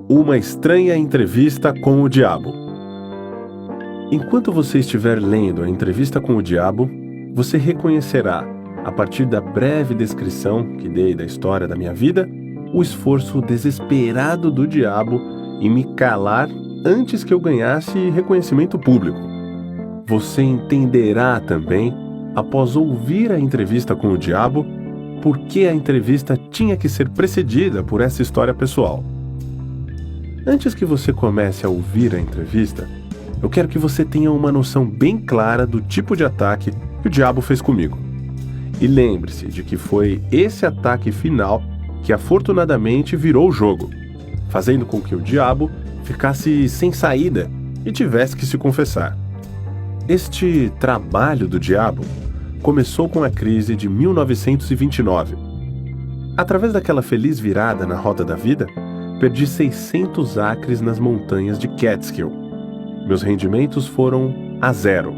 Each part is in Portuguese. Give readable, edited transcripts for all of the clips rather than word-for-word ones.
Uma estranha entrevista com o diabo. Enquanto você estiver lendo a entrevista com o diabo, você reconhecerá, a partir da breve descrição que dei da história da minha vida, o esforço desesperado do diabo em me calar antes que eu ganhasse reconhecimento público. Você entenderá também, após ouvir a entrevista com o diabo, por que a entrevista tinha que ser precedida por essa história pessoal. Antes que você comece a ouvir a entrevista, eu quero que você tenha uma noção bem clara do tipo de ataque que o diabo fez comigo. E lembre-se de que foi esse ataque final que afortunadamente virou o jogo, fazendo com que o diabo ficasse sem saída e tivesse que se confessar. Este trabalho do diabo começou com a crise de 1929. Através daquela feliz virada na roda da vida, perdi 600 acres nas montanhas de Catskill. Meus rendimentos foram a zero.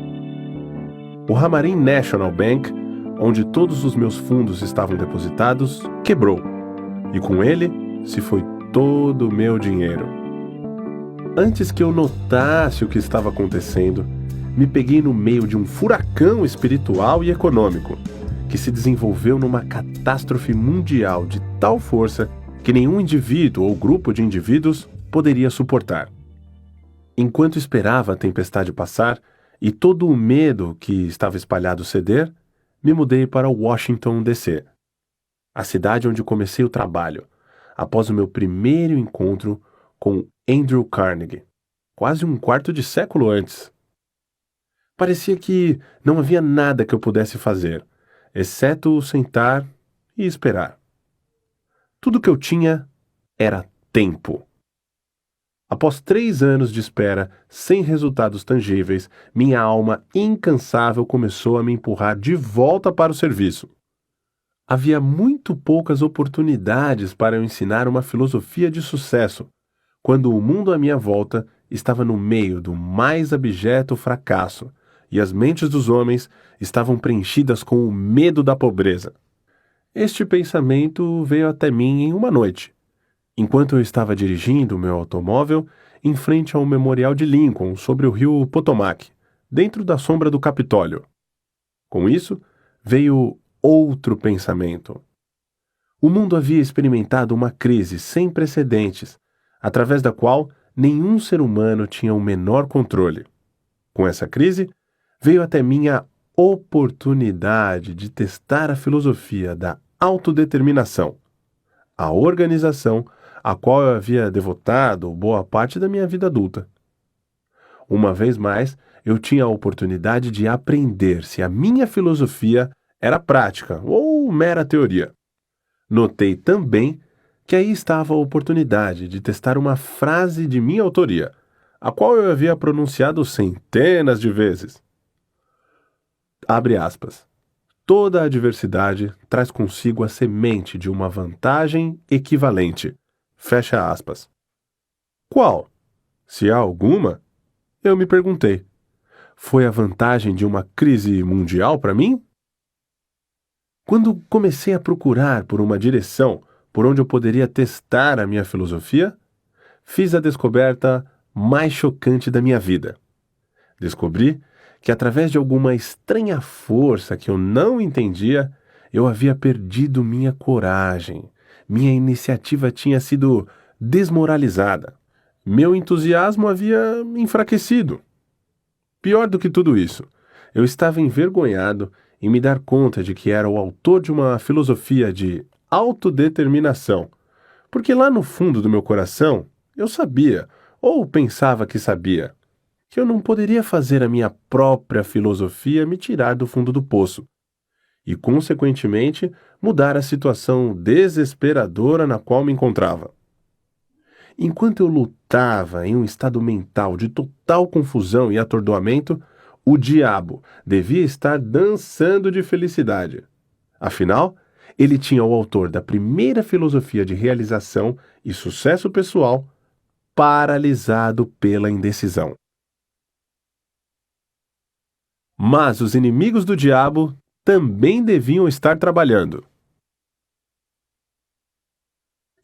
O Hamarin National Bank, onde todos os meus fundos estavam depositados, quebrou. E com ele se foi todo o meu dinheiro. Antes que eu notasse o que estava acontecendo, me peguei no meio de um furacão espiritual e econômico, que se desenvolveu numa catástrofe mundial de tal força que nenhum indivíduo ou grupo de indivíduos poderia suportar. Enquanto esperava a tempestade passar e todo o medo que estava espalhado ceder, me mudei para Washington, D.C., a cidade onde comecei o trabalho, após o meu primeiro encontro com Andrew Carnegie, quase um quarto de século antes. Parecia que não havia nada que eu pudesse fazer, exceto sentar e esperar. Tudo que eu tinha era tempo. Após 3 anos de espera, sem resultados tangíveis, minha alma incansável começou a me empurrar de volta para o serviço. Havia muito poucas oportunidades para eu ensinar uma filosofia de sucesso, quando o mundo à minha volta estava no meio do mais abjeto fracasso e as mentes dos homens estavam preenchidas com o medo da pobreza. Este pensamento veio até mim em uma noite, enquanto eu estava dirigindo o meu automóvel em frente ao Memorial de Lincoln sobre o rio Potomac, dentro da sombra do Capitólio. Com isso, veio outro pensamento. O mundo havia experimentado uma crise sem precedentes, através da qual nenhum ser humano tinha o menor controle. Com essa crise, veio até mim a oportunidade de testar a filosofia da autodeterminação, a organização a qual eu havia devotado boa parte da minha vida adulta. Uma vez mais, eu tinha a oportunidade de aprender se a minha filosofia era prática ou mera teoria. Notei também que aí estava a oportunidade de testar uma frase de minha autoria, a qual eu havia pronunciado centenas de vezes. Abre aspas. Toda adversidade traz consigo a semente de uma vantagem equivalente. Fecha aspas. Qual? Se há alguma? Eu me perguntei. Foi a vantagem de uma crise mundial para mim? Quando comecei a procurar por uma direção por onde eu poderia testar a minha filosofia, fiz a descoberta mais chocante da minha vida. Descobri que, através de alguma estranha força que eu não entendia, eu havia perdido minha coragem. Minha iniciativa tinha sido desmoralizada. Meu entusiasmo havia enfraquecido. Pior do que tudo isso, eu estava envergonhado em me dar conta de que era o autor de uma filosofia de autodeterminação, porque lá no fundo do meu coração eu sabia, ou pensava que sabia, que eu não poderia fazer a minha própria filosofia me tirar do fundo do poço e, consequentemente, mudar a situação desesperadora na qual me encontrava. Enquanto eu lutava em um estado mental de total confusão e atordoamento, o diabo devia estar dançando de felicidade. Afinal, ele tinha o autor da primeira filosofia de realização e sucesso pessoal paralisado pela indecisão. Mas os inimigos do diabo também deviam estar trabalhando.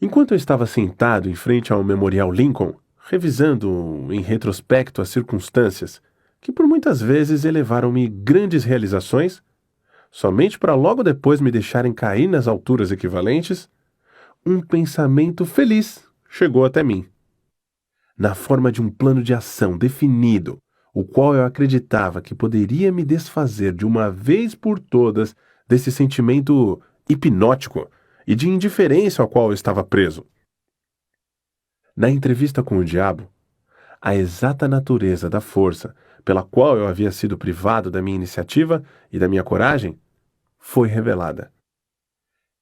Enquanto eu estava sentado em frente ao Memorial Lincoln, revisando em retrospecto as circunstâncias que por muitas vezes elevaram-me grandes realizações, somente para logo depois me deixarem cair nas alturas equivalentes, um pensamento feliz chegou até mim, na forma de um plano de ação definido, o qual eu acreditava que poderia me desfazer de uma vez por todas desse sentimento hipnótico e de indiferença ao qual eu estava preso. Na entrevista com o diabo, a exata natureza da força pela qual eu havia sido privado da minha iniciativa e da minha coragem foi revelada.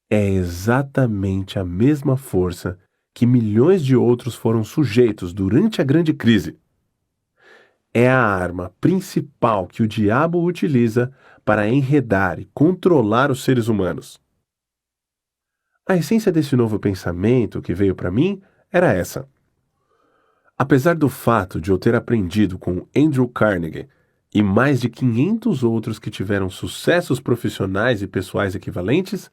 É exatamente a mesma força que milhões de outros foram sujeitos durante a grande crise. É a arma principal que o diabo utiliza para enredar e controlar os seres humanos. A essência desse novo pensamento que veio para mim era essa. Apesar do fato de eu ter aprendido com Andrew Carnegie e mais de 500 outros que tiveram sucessos profissionais e pessoais equivalentes,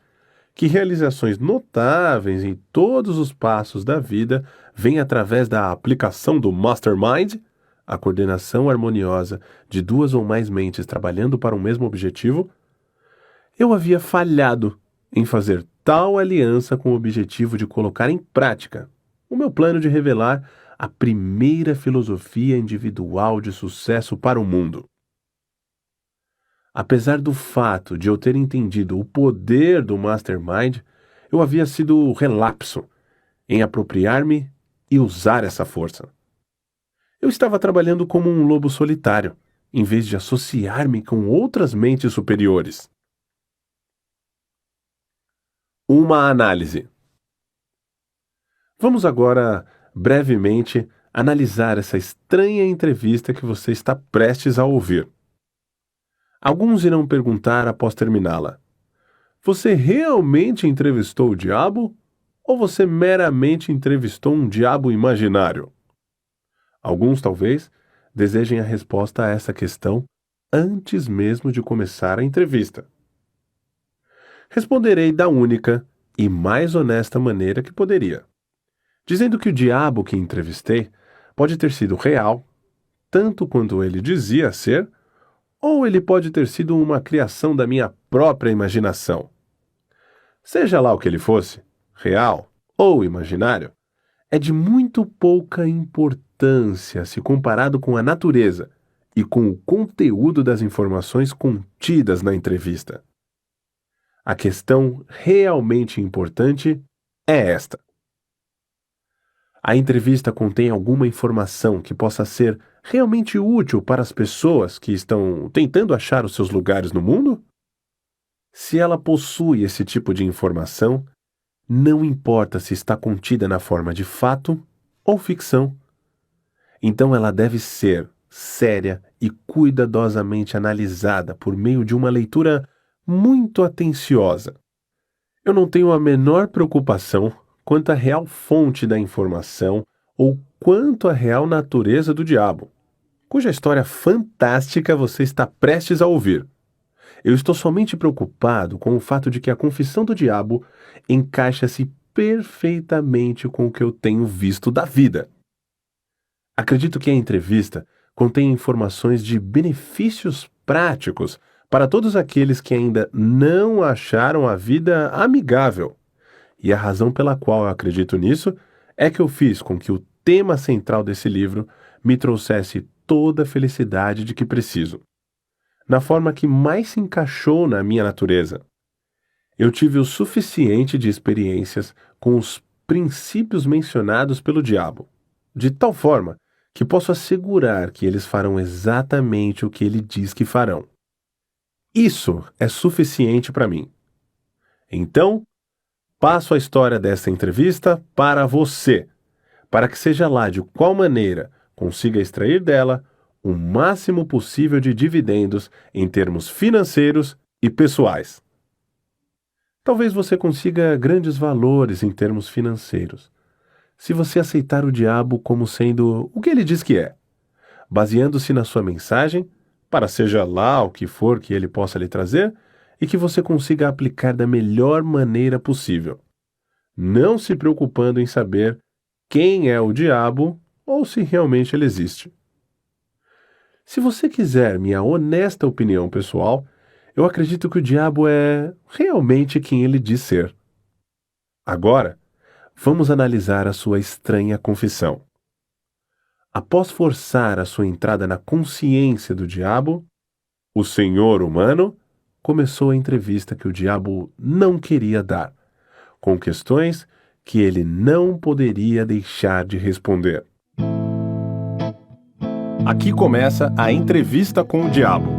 que realizações notáveis em todos os passos da vida vêm através da aplicação do Mastermind, a coordenação harmoniosa de duas ou mais mentes trabalhando para um mesmo objetivo, eu havia falhado em fazer tal aliança com o objetivo de colocar em prática o meu plano de revelar a primeira filosofia individual de sucesso para o mundo. Apesar do fato de eu ter entendido o poder do Mastermind, eu havia sido relapso em apropriar-me e usar essa força. Eu estava trabalhando como um lobo solitário, em vez de associar-me com outras mentes superiores. Uma análise. Vamos agora, brevemente, analisar essa estranha entrevista que você está prestes a ouvir. Alguns irão perguntar após terminá-la: você realmente entrevistou o diabo? Ou você meramente entrevistou um diabo imaginário? Alguns, talvez, desejem a resposta a essa questão antes mesmo de começar a entrevista. Responderei da única e mais honesta maneira que poderia, dizendo que o diabo que entrevistei pode ter sido real, tanto quanto ele dizia ser, ou ele pode ter sido uma criação da minha própria imaginação. Seja lá o que ele fosse, real ou imaginário, é de muito pouca importância se comparado com a natureza e com o conteúdo das informações contidas na entrevista. A questão realmente importante é esta: a entrevista contém alguma informação que possa ser realmente útil para as pessoas que estão tentando achar os seus lugares no mundo? Se ela possui esse tipo de informação, não importa se está contida na forma de fato ou ficção. Então ela deve ser séria e cuidadosamente analisada por meio de uma leitura muito atenciosa. Eu não tenho a menor preocupação quanto à real fonte da informação ou quanto à real natureza do diabo, cuja história fantástica você está prestes a ouvir. Eu estou somente preocupado com o fato de que a confissão do diabo encaixa-se perfeitamente com o que eu tenho visto da vida. Acredito que a entrevista contém informações de benefícios práticos para todos aqueles que ainda não acharam a vida amigável. E a razão pela qual eu acredito nisso é que eu fiz com que o tema central desse livro me trouxesse toda a felicidade de que preciso, na forma que mais se encaixou na minha natureza. Eu tive o suficiente de experiências com os princípios mencionados pelo diabo, de tal forma que posso assegurar que eles farão exatamente o que ele diz que farão. Isso é suficiente para mim. Então, passo a história desta entrevista para você, para que seja lá de qual maneira consiga extrair dela o máximo possível de dividendos em termos financeiros e pessoais. Talvez você consiga grandes valores em termos financeiros, se você aceitar o diabo como sendo o que ele diz que é, baseando-se na sua mensagem, para seja lá o que for que ele possa lhe trazer, e que você consiga aplicar da melhor maneira possível. não se preocupando em saber quem é o diabo ou se realmente ele existe. Se você quiser minha honesta opinião pessoal, eu acredito que o diabo é realmente quem ele diz ser. Agora, vamos analisar a sua estranha confissão. Após forçar a sua entrada na consciência do diabo, o senhor humano começou a entrevista que o diabo não queria dar, com questões que ele não poderia deixar de responder. Aqui começa a entrevista com o diabo.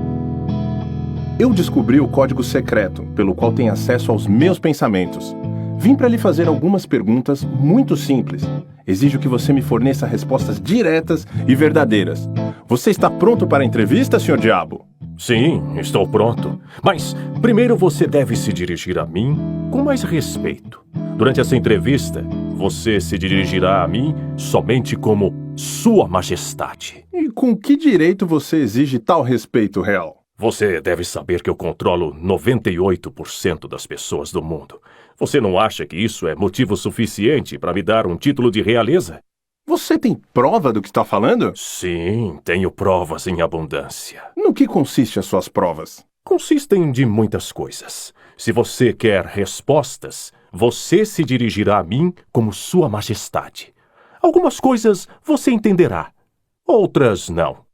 Eu descobri o código secreto, pelo qual tem acesso aos meus pensamentos. Vim para lhe fazer algumas perguntas muito simples. Exijo que você me forneça respostas diretas e verdadeiras. Você está pronto para a entrevista, senhor diabo? Sim, estou pronto. Mas primeiro você deve se dirigir a mim com mais respeito. Durante essa entrevista, você se dirigirá a mim somente como Sua Majestade. E com que direito você exige tal respeito real? Você deve saber que eu controlo 98% das pessoas do mundo. Você não acha que isso é motivo suficiente para me dar um título de realeza? Você tem prova do que está falando? Sim, tenho provas em abundância. No que consiste as suas provas? Consistem de muitas coisas. Se você quer respostas, você se dirigirá a mim como Sua Majestade. Algumas coisas você entenderá, outras não.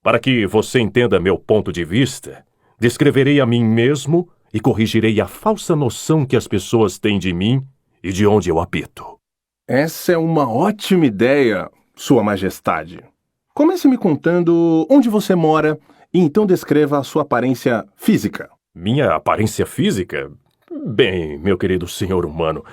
Para que você entenda meu ponto de vista, descreverei a mim mesmo e corrigirei a falsa noção que as pessoas têm de mim e de onde eu habito. Essa é uma ótima ideia, Sua Majestade. Comece me contando onde você mora e então descreva a sua aparência física. Minha aparência física? Bem, meu querido senhor humano,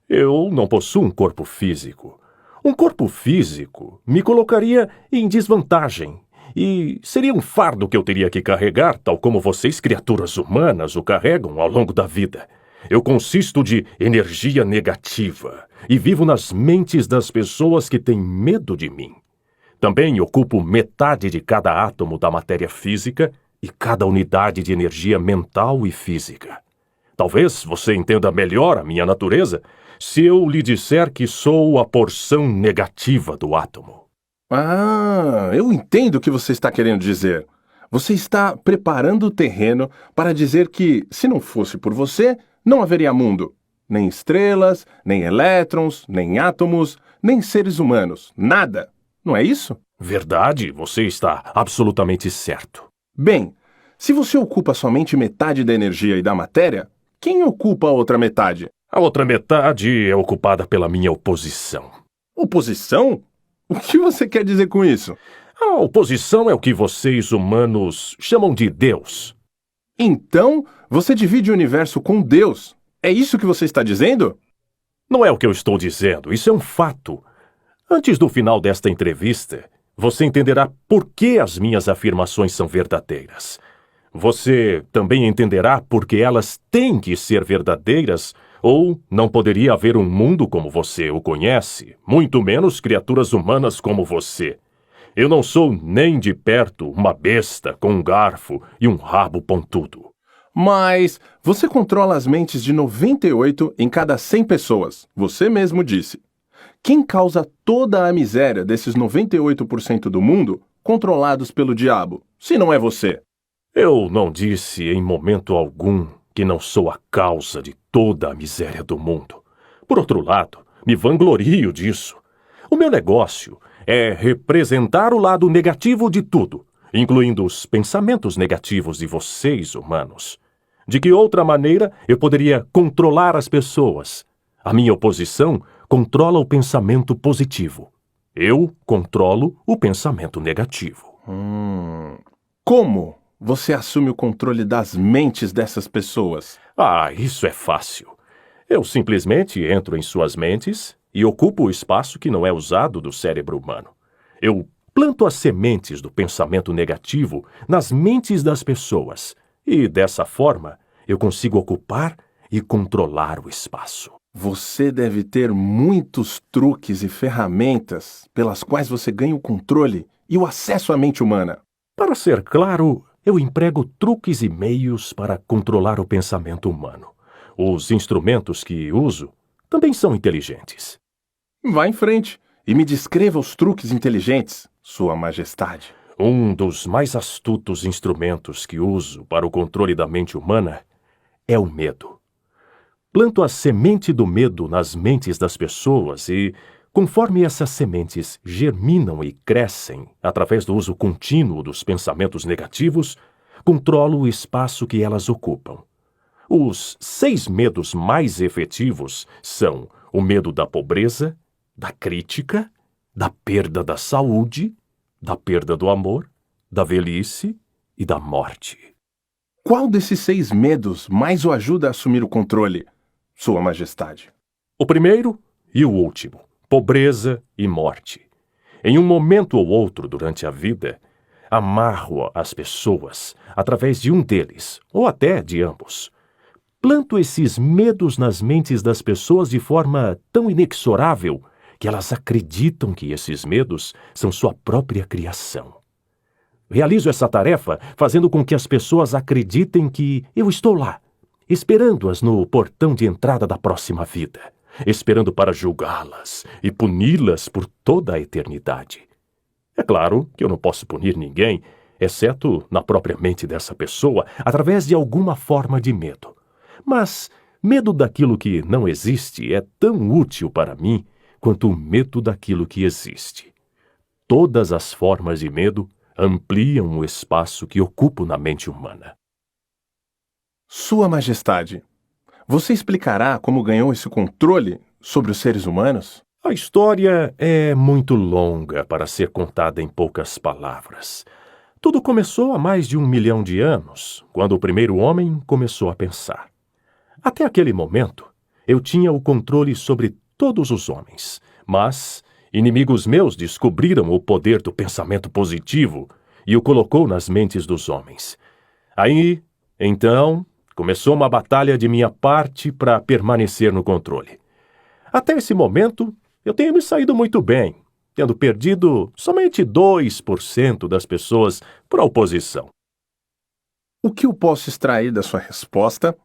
eu não possuo um corpo físico. Um corpo físico me colocaria em desvantagem e seria um fardo que eu teria que carregar, tal como vocês, criaturas humanas, o carregam ao longo da vida. Eu consisto de energia negativa e vivo nas mentes das pessoas que têm medo de mim. Também ocupo metade de cada átomo da matéria física e cada unidade de energia mental e física. Talvez você entenda melhor a minha natureza se eu lhe disser que sou a porção negativa do átomo. Ah, eu entendo o que você está querendo dizer. Você está preparando o terreno para dizer que, se não fosse por você, não haveria mundo. Nem estrelas, nem elétrons, nem átomos, nem seres humanos. Nada. Não é isso? Verdade, você está absolutamente certo. Bem, se você ocupa somente metade da energia e da matéria, quem ocupa a outra metade? A outra metade é ocupada pela minha oposição. Oposição? O que você quer dizer com isso? A oposição é o que vocês humanos chamam de Deus. Então, você divide o universo com Deus. É isso que você está dizendo? Não é o que eu estou dizendo, isso é um fato. Antes do final desta entrevista, você entenderá por que as minhas afirmações são verdadeiras. Você também entenderá por que elas têm que ser verdadeiras, ou não poderia haver um mundo como você o conhece, muito menos criaturas humanas como você. Eu não sou nem de perto uma besta com um garfo e um rabo pontudo. Mas você controla as mentes de 98 em cada 100 pessoas. Você mesmo disse. Quem causa toda a miséria desses 98% do mundo controlados pelo diabo, se não é você? Eu não disse em momento algum que não sou a causa de toda a miséria do mundo. Por outro lado, me vanglorio disso. O meu negócio é representar o lado negativo de tudo, incluindo os pensamentos negativos de vocês, humanos. De que outra maneira eu poderia controlar as pessoas? A minha oposição controla o pensamento positivo. Eu controlo o pensamento negativo. Como você assume o controle das mentes dessas pessoas? Ah, isso é fácil. Eu simplesmente entro em suas mentes e ocupo o espaço que não é usado do cérebro humano. Eu planto as sementes do pensamento negativo nas mentes das pessoas e, dessa forma, eu consigo ocupar e controlar o espaço. Você deve ter muitos truques e ferramentas pelas quais você ganha o controle e o acesso à mente humana. Para ser claro, eu emprego truques e meios para controlar o pensamento humano. Os instrumentos que uso também são inteligentes. Vá em frente e me descreva os truques inteligentes, Sua Majestade. Um dos mais astutos instrumentos que uso para o controle da mente humana é o medo. Planto a semente do medo nas mentes das pessoas e, conforme essas sementes germinam e crescem através do uso contínuo dos pensamentos negativos, controlo o espaço que elas ocupam. Os 6 medos mais efetivos são o medo da pobreza, da crítica, da perda da saúde, da perda do amor, da velhice e da morte. Qual desses 6 medos mais o ajuda a assumir o controle, Sua Majestade? O primeiro e o último, pobreza e morte. Em um momento ou outro durante a vida, amarro as pessoas através de um deles, ou até de ambos. Planto esses medos nas mentes das pessoas de forma tão inexorável que elas acreditam que esses medos são sua própria criação. Realizo essa tarefa fazendo com que as pessoas acreditem que eu estou lá, esperando-as no portão de entrada da próxima vida, esperando para julgá-las e puni-las por toda a eternidade. É claro que eu não posso punir ninguém, exceto na própria mente dessa pessoa, através de alguma forma de medo. Mas medo daquilo que não existe é tão útil para mim quanto o medo daquilo que existe. Todas as formas de medo ampliam o espaço que ocupo na mente humana. Sua Majestade, você explicará como ganhou esse controle sobre os seres humanos? A história é muito longa para ser contada em poucas palavras. Tudo começou há mais de 1 milhão de anos, quando o primeiro homem começou a pensar. Até aquele momento, eu tinha o controle sobre todos os homens, mas inimigos meus descobriram o poder do pensamento positivo e o colocou nas mentes dos homens. Aí, então, começou uma batalha de minha parte para permanecer no controle. Até esse momento, eu tenho me saído muito bem, tendo perdido somente 2% das pessoas para a oposição. O que eu posso extrair da sua resposta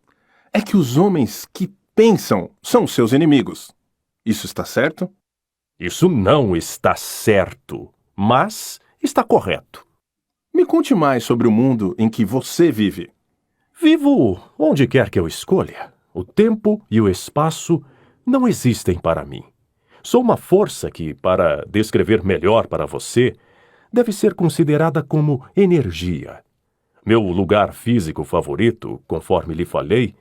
é que os homens que pensam são seus inimigos. Isso está certo? Isso não está certo, mas está correto. Me conte mais sobre o mundo em que você vive. Vivo onde quer que eu escolha. O tempo e o espaço não existem para mim. Sou uma força que, para descrever melhor para você, deve ser considerada como energia. Meu lugar físico favorito, conforme lhe falei,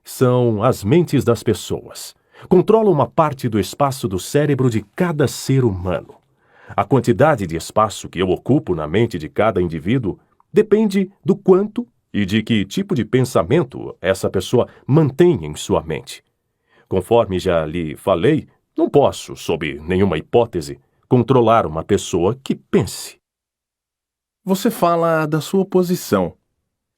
são as mentes das pessoas. Controlo uma parte do espaço do cérebro de cada ser humano. A quantidade de espaço que eu ocupo na mente de cada indivíduo depende do quanto e de que tipo de pensamento essa pessoa mantém em sua mente. Conforme já lhe falei, não posso, sob nenhuma hipótese, controlar uma pessoa que pense. Você fala da sua oposição.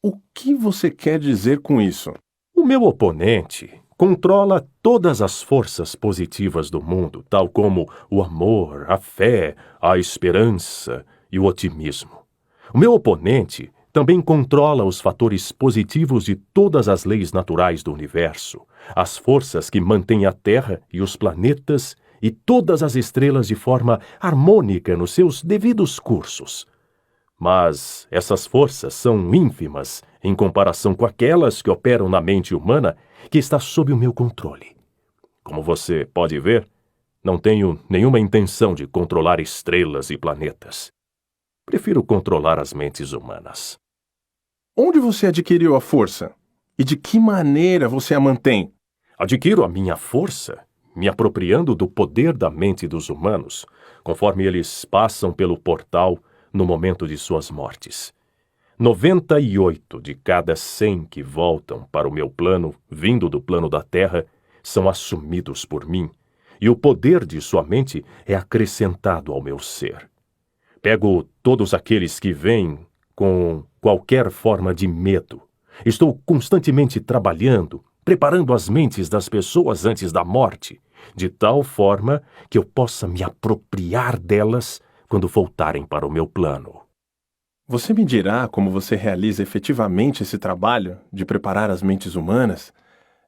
O que você quer dizer com isso? O meu oponente controla todas as forças positivas do mundo, tal como o amor, a fé, a esperança e o otimismo. O meu oponente também controla os fatores positivos de todas as leis naturais do universo, as forças que mantêm a Terra e os planetas e todas as estrelas de forma harmônica nos seus devidos cursos. Mas essas forças são ínfimas em comparação com aquelas que operam na mente humana que está sob o meu controle. Como você pode ver, não tenho nenhuma intenção de controlar estrelas e planetas. Prefiro controlar as mentes humanas. Onde você adquiriu a força? E de que maneira você a mantém? Adquiro a minha força me apropriando do poder da mente dos humanos, conforme eles passam pelo portal no momento de suas mortes. 98 de cada 100 que voltam para o meu plano, vindo do plano da Terra, são assumidos por mim, e o poder de sua mente é acrescentado ao meu ser. Pego todos aqueles que vêm com qualquer forma de medo. Estou constantemente trabalhando, preparando as mentes das pessoas antes da morte, de tal forma que eu possa me apropriar delas quando voltarem para o meu plano. Você me dirá como você realiza efetivamente esse trabalho de preparar as mentes humanas,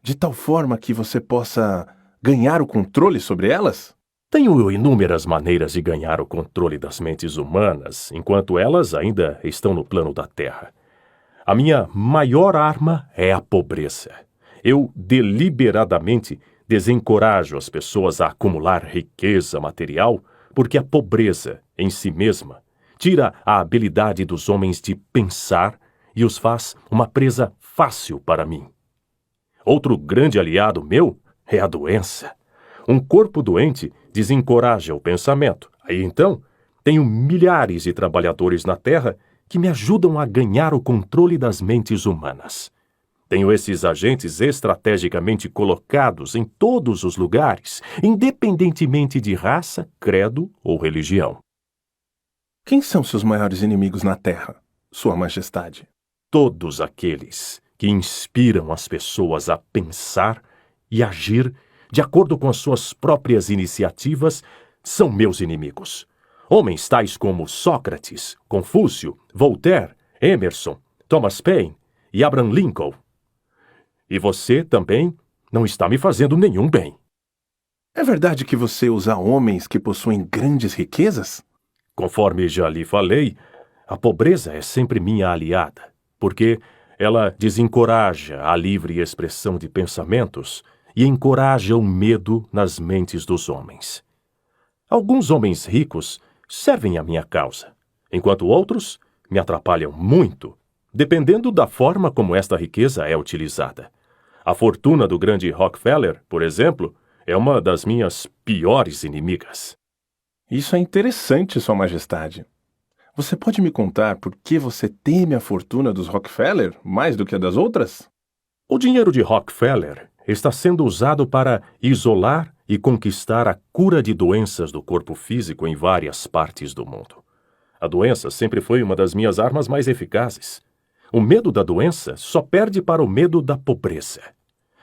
de tal forma que você possa ganhar o controle sobre elas? Tenho inúmeras maneiras de ganhar o controle das mentes humanas enquanto elas ainda estão no plano da Terra. A minha maior arma é a pobreza. Eu deliberadamente desencorajo as pessoas a acumular riqueza material porque a pobreza, em si mesma, tira a habilidade dos homens de pensar e os faz uma presa fácil para mim. Outro grande aliado meu é a doença. Um corpo doente desencoraja o pensamento. Aí então, tenho milhares de trabalhadores na Terra que me ajudam a ganhar o controle das mentes humanas. Tenho esses agentes estrategicamente colocados em todos os lugares, independentemente de raça, credo ou religião. Quem são seus maiores inimigos na Terra, Sua Majestade? Todos aqueles que inspiram as pessoas a pensar e agir de acordo com as suas próprias iniciativas são meus inimigos. Homens tais como Sócrates, Confúcio, Voltaire, Emerson, Thomas Paine e Abraham Lincoln. E você também não está me fazendo nenhum bem. É verdade que você usa homens que possuem grandes riquezas? Conforme já lhe falei, a pobreza é sempre minha aliada, porque ela desencoraja a livre expressão de pensamentos e encoraja o medo nas mentes dos homens. Alguns homens ricos servem à minha causa, enquanto outros me atrapalham muito, dependendo da forma como esta riqueza é utilizada. A fortuna do grande Rockefeller, por exemplo, é uma das minhas piores inimigas. Isso é interessante, Sua Majestade. Você pode me contar por que você teme a fortuna dos Rockefeller mais do que a das outras? O dinheiro de Rockefeller está sendo usado para isolar e conquistar a cura de doenças do corpo físico em várias partes do mundo. A doença sempre foi uma das minhas armas mais eficazes. O medo da doença só perde para o medo da pobreza.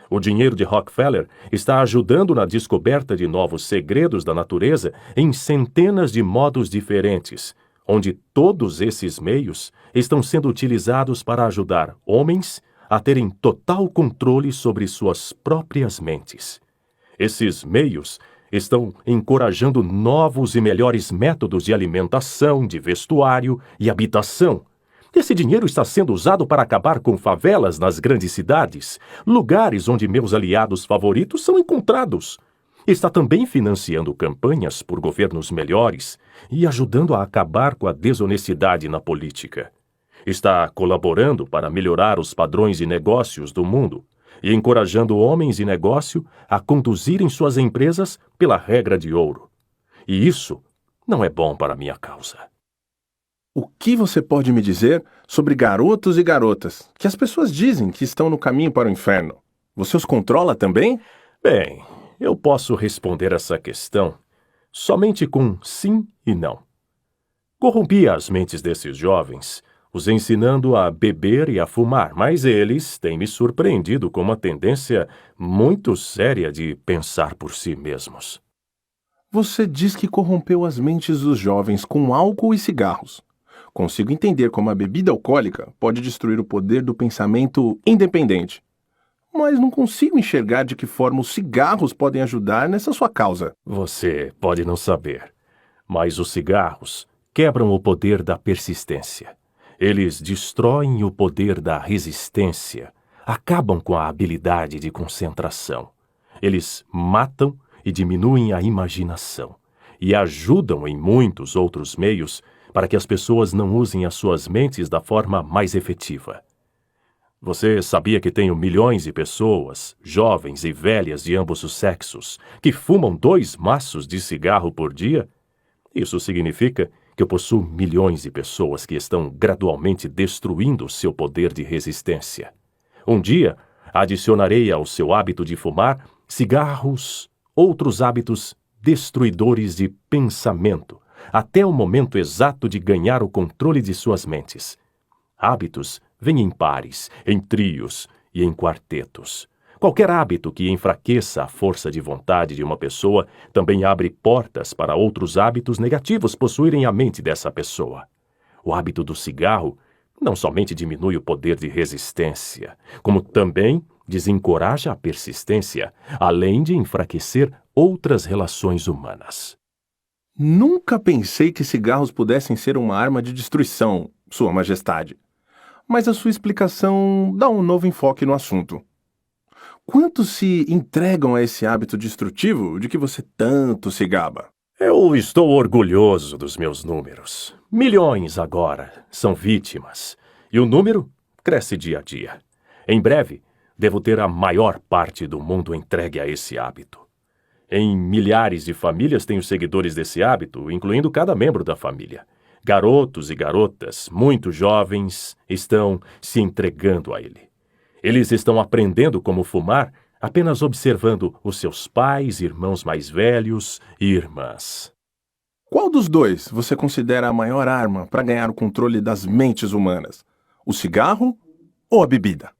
O dinheiro de Rockefeller está ajudando na descoberta de novos segredos da natureza em centenas de modos diferentes, onde todos esses meios estão sendo utilizados para ajudar homens a terem total controle sobre suas próprias mentes. Esses meios estão encorajando novos e melhores métodos de alimentação, de vestuário e habitação. Esse dinheiro está sendo usado para acabar com favelas nas grandes cidades, lugares onde meus aliados favoritos são encontrados. Está também financiando campanhas por governos melhores e ajudando a acabar com a desonestidade na política. Está colaborando para melhorar os padrões de negócios do mundo e encorajando homens de negócio a conduzirem suas empresas pela regra de ouro. E isso não é bom para a minha causa. O que você pode me dizer sobre garotos e garotas que as pessoas dizem que estão no caminho para o inferno? Você os controla também? Bem, eu posso responder essa questão somente com sim e não. Corrompi as mentes desses jovens, os ensinando a beber e a fumar, mas eles têm me surpreendido com uma tendência muito séria de pensar por si mesmos. Você diz que corrompeu as mentes dos jovens com álcool e cigarros. Consigo entender como a bebida alcoólica pode destruir o poder do pensamento independente. Mas não consigo enxergar de que forma os cigarros podem ajudar nessa sua causa. Você pode não saber, mas os cigarros quebram o poder da persistência. Eles destroem o poder da resistência, acabam com a habilidade de concentração. Eles matam e diminuem a imaginação e ajudam em muitos outros meios para que as pessoas não usem as suas mentes da forma mais efetiva. Você sabia que tenho milhões de pessoas, jovens e velhas de ambos os sexos, que fumam 2 maços de cigarro por dia? Isso significa que eu possuo milhões de pessoas que estão gradualmente destruindo seu poder de resistência. Um dia, adicionarei ao seu hábito de fumar cigarros, outros hábitos destruidores de pensamento, até o momento exato de ganhar o controle de suas mentes. Hábitos vêm em pares, em trios e em quartetos. Qualquer hábito que enfraqueça a força de vontade de uma pessoa também abre portas para outros hábitos negativos possuírem a mente dessa pessoa. O hábito do cigarro não somente diminui o poder de resistência, como também desencoraja a persistência, além de enfraquecer outras relações humanas. Nunca pensei que cigarros pudessem ser uma arma de destruição, Sua Majestade. Mas a sua explicação dá um novo enfoque no assunto. Quantos se entregam a esse hábito destrutivo de que você tanto se gaba? Eu estou orgulhoso dos meus números. Milhões agora são vítimas. E o número cresce dia a dia. Em breve, devo ter a maior parte do mundo entregue a esse hábito. Em milhares de famílias tenho seguidores desse hábito, incluindo cada membro da família. Garotos e garotas, muito jovens, estão se entregando a ele. Eles estão aprendendo como fumar apenas observando os seus pais, irmãos mais velhos e irmãs. Qual dos dois você considera a maior arma para ganhar o controle das mentes humanas? O cigarro ou a bebida?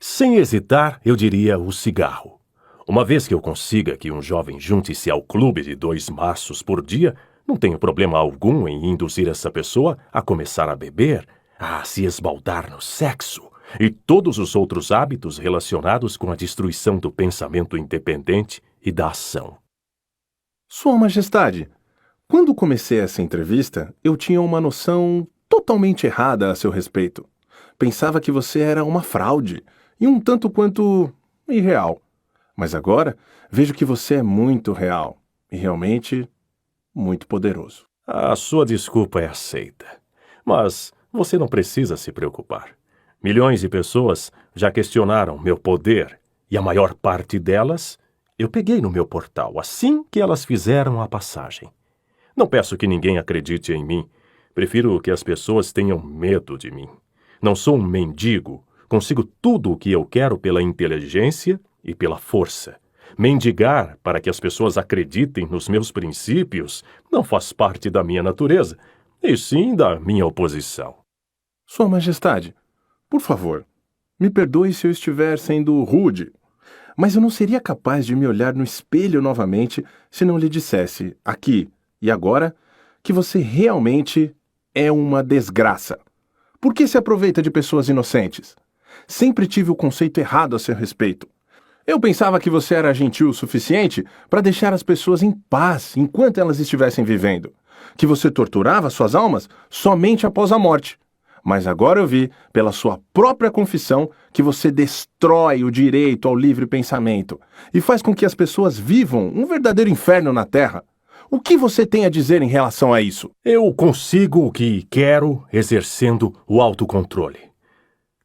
Sem hesitar, eu diria o cigarro. Uma vez que eu consiga que um jovem junte-se ao clube de 2 maços por dia, não tenho problema algum em induzir essa pessoa a começar a beber, a se esbaldar no sexo e todos os outros hábitos relacionados com a destruição do pensamento independente e da ação. Sua Majestade, quando comecei essa entrevista, eu tinha uma noção totalmente errada a seu respeito. Pensava que você era uma fraude e um tanto quanto irreal. Mas agora vejo que você é muito real e realmente muito poderoso. A sua desculpa é aceita. Mas você não precisa se preocupar. Milhões de pessoas já questionaram meu poder e a maior parte delas eu peguei no meu portal assim que elas fizeram a passagem. Não peço que ninguém acredite em mim. Prefiro que as pessoas tenham medo de mim. Não sou um mendigo. Consigo tudo o que eu quero pela inteligência e pela força. Mendigar para que as pessoas acreditem nos meus princípios não faz parte da minha natureza, e sim da minha oposição. Sua Majestade, por favor, me perdoe se eu estiver sendo rude, mas eu não seria capaz de me olhar no espelho novamente se não lhe dissesse, aqui e agora, que você realmente é uma desgraça. Por que se aproveita de pessoas inocentes? Sempre tive o conceito errado a seu respeito. Eu pensava que você era gentil o suficiente para deixar as pessoas em paz enquanto elas estivessem vivendo. Que você torturava suas almas somente após a morte. Mas agora eu vi, pela sua própria confissão, que você destrói o direito ao livre pensamento e faz com que as pessoas vivam um verdadeiro inferno na Terra. O que você tem a dizer em relação a isso? Eu consigo o que quero exercendo o autocontrole.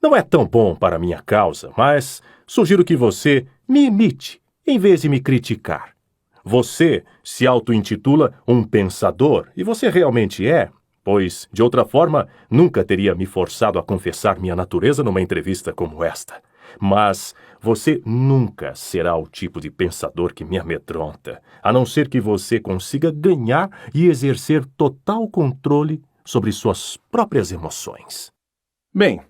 Não é tão bom para a minha causa, mas sugiro que você me imite em vez de me criticar. Você se auto-intitula um pensador, e você realmente é, pois, de outra forma, nunca teria me forçado a confessar minha natureza numa entrevista como esta. Mas você nunca será o tipo de pensador que me amedronta, a não ser que você consiga ganhar e exercer total controle sobre suas próprias emoções. Bem,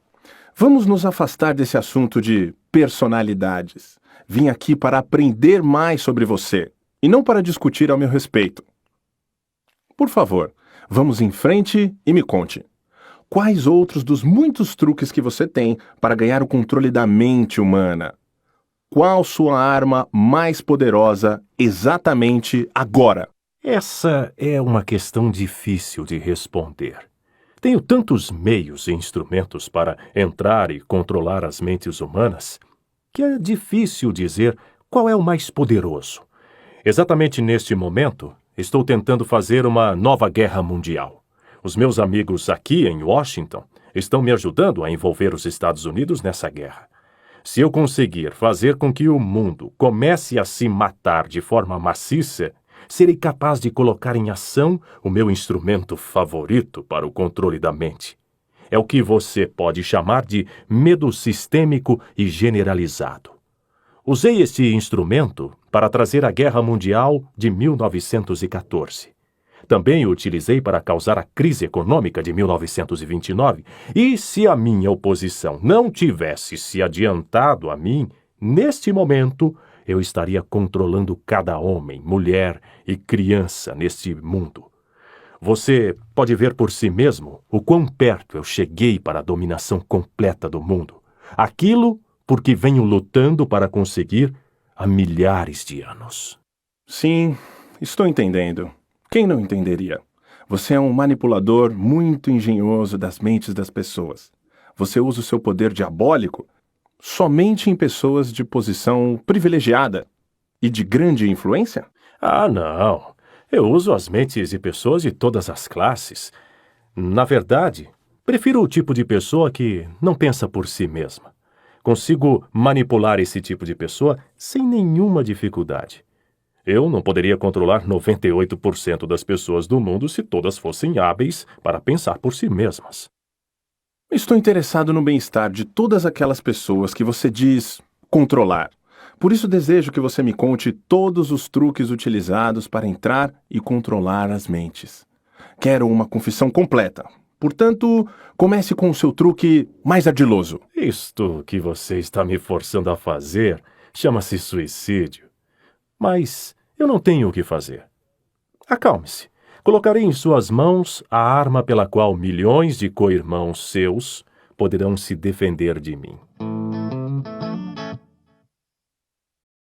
vamos nos afastar desse assunto de personalidades. Vim aqui para aprender mais sobre você, e não para discutir ao meu respeito. Por favor, vamos em frente e me conte. Quais outros dos muitos truques que você tem para ganhar o controle da mente humana? Qual sua arma mais poderosa exatamente agora? Essa é uma questão difícil de responder. Tenho tantos meios e instrumentos para entrar e controlar as mentes humanas que é difícil dizer qual é o mais poderoso. Exatamente neste momento, estou tentando fazer uma nova guerra mundial. Os meus amigos aqui em Washington estão me ajudando a envolver os Estados Unidos nessa guerra. Se eu conseguir fazer com que o mundo comece a se matar de forma maciça, serei capaz de colocar em ação o meu instrumento favorito para o controle da mente. É o que você pode chamar de medo sistêmico e generalizado. Usei este instrumento para trazer a Guerra Mundial de 1914. Também o utilizei para causar a crise econômica de 1929. E se a minha oposição não tivesse se adiantado a mim, neste momento eu estaria controlando cada homem, mulher e criança neste mundo. Você pode ver por si mesmo o quão perto eu cheguei para a dominação completa do mundo. Aquilo porque venho lutando para conseguir há milhares de anos. Sim, estou entendendo. Quem não entenderia? Você é um manipulador muito engenhoso das mentes das pessoas. Você usa o seu poder diabólico somente em pessoas de posição privilegiada e de grande influência? Ah, não. Eu uso as mentes de pessoas de todas as classes. Na verdade, prefiro o tipo de pessoa que não pensa por si mesma. Consigo manipular esse tipo de pessoa sem nenhuma dificuldade. Eu não poderia controlar 98% das pessoas do mundo se todas fossem hábeis para pensar por si mesmas. Estou interessado no bem-estar de todas aquelas pessoas que você diz controlar. Por isso desejo que você me conte todos os truques utilizados para entrar e controlar as mentes. Quero uma confissão completa. Portanto, comece com o seu truque mais ardiloso. Isto que você está me forçando a fazer chama-se suicídio. Mas eu não tenho o que fazer. Acalme-se. Colocarei em suas mãos a arma pela qual milhões de co-irmãos seus poderão se defender de mim.